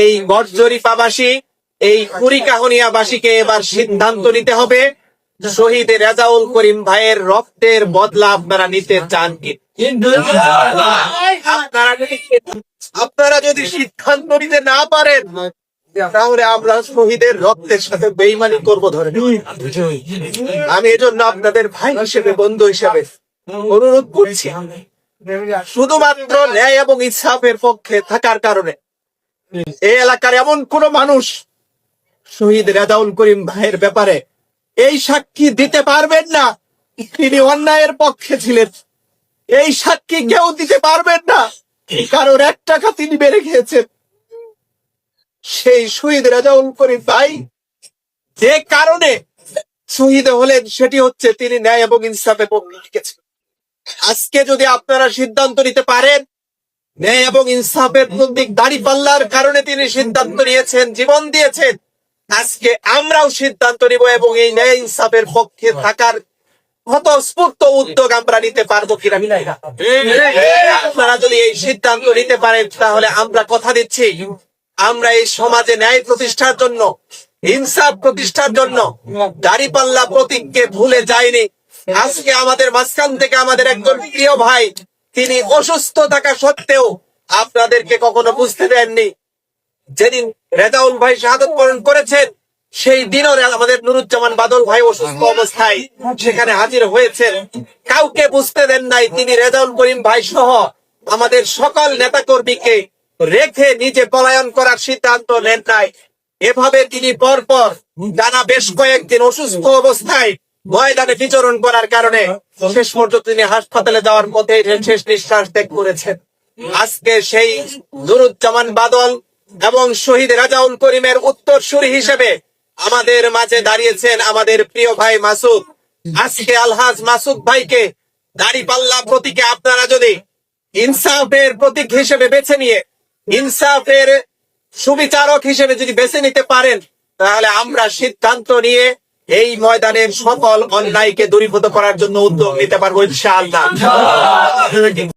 এই গড়জরিপাবাসী, এই কুড়িকাহনিয়াবাসীকে এবার সিদ্ধান্ত নিতে হবে, শহীদ রেজাউল করিম ভাইয়ের রক্তের বদলা আপনারা নিতে চান কি? আপনারা যদি সিদ্ধান্ত নিতে না পারেন, তাহলে আমরা শহীদের রক্তের সাথে বেইমানি করবো ধরে। আমি এজন্য আপনাদের ভাই হিসেবে, বন্ধু হিসেবে অনুরোধ করছি, শুধুমাত্র ন্যায় এবং ইনসাফের পক্ষে থাকার কারণে এই এলাকার এমন কোন মানুষ শহীদ রেজাউল করিম ভাইয়ের ব্যাপারে এই সাক্ষী দিতে পারবেন না তিনি অন্যায়ের পক্ষে ছিলেন। এই সাক্ষী কেউ দিতে পারবেন না কারণ 1 টাকা তিনি বেড়ে খেয়েছেন। সেই শহীদ রেজাউল করিম ভাই যে কারণে শহীদ হলেন, সেটি হচ্ছে তিনি ন্যায় এবং ইনসাফের পক্ষে লিখেছেন। আজকে যদি আপনারা সিদ্ধান্ত নিতে পারেন, ন্যায় এবং ইনসাফের প্রতীক দাঁড়িপাল্লার কারণে তিনি সিদ্ধান্ত নিয়েছেন, জীবন দিয়েছেন, আজকে আমরাও সিদ্ধান্ত নিব এবং এই ন্যায় ইনসাফের পক্ষে থাকার স্বতঃস্ফূর্ত উদ্যোগ আমরা নিতে পারবো কিনা। আপনারা যদি এই সিদ্ধান্ত নিতে পারেন, তাহলে আমরা কথা দিচ্ছি, আমরা এই সমাজে ন্যায় প্রতিষ্ঠার জন্য, ইনসাফ প্রতিষ্ঠার জন্য দাঁড়িপাল্লা প্রতীককে ভুলে যায়নি। আজকে আমাদের মাঝখান থেকে আমাদের একজন প্রিয় ভাই, তিনি অসুস্থ থাকা সত্ত্বেও আপনাদেরকে কখনো বুঝতে দেননি। যেদিন রেজাউল ভাই শাহাদত বরণ করেছেন, সেই দিনও আমাদের নুরুজ্জামান বাদল ভাই অসুস্থ অবস্থায় সেখানে হাজির হয়েছেন, কাউকে বুঝতে দেন নাই। তিনি রেজাউল করিম ভাই সহ আমাদের সকল নেতাকর্মীকে রেখে নিজে পলায়ন করার সিদ্ধান্ত নেন নাই। এভাবে তিনি পরপর টানা বেশ কয়েকদিন অসুস্থ অবস্থায় ময়দানে বিচরণ করার কারণে শেষ পর্যন্ত তিনি হাসপাতালে যাওয়ার পথে শেষ নিঃশ্বাস ত্যাগ করেছেন। আজকে সেই নুরুজ্জামান বাদল এবং শহীদ রেজাউল করিমের উত্তরসূরি হিসেবে আমাদের মাঝে দাঁড়িয়েছেন আমাদের প্রিয় ভাই মাসুদ। আজকে আলহাজ মাসুদ ভাইকে দাঁড়িপাল্লা প্রতীকে আপনারা যদি ইনসাফের প্রতীক হিসেবে বেছে নিয়ে, ইনসাফের সুবিচারক হিসেবে যদি বেছে নিতে পারেন, তাহলে আমরা সিদ্ধান্ত নিয়ে এই ময়দানের সকল অন্যায়কে দূরীভূত করার জন্য উদ্যোগ নিতে পারবো ইনশাআল্লাহ।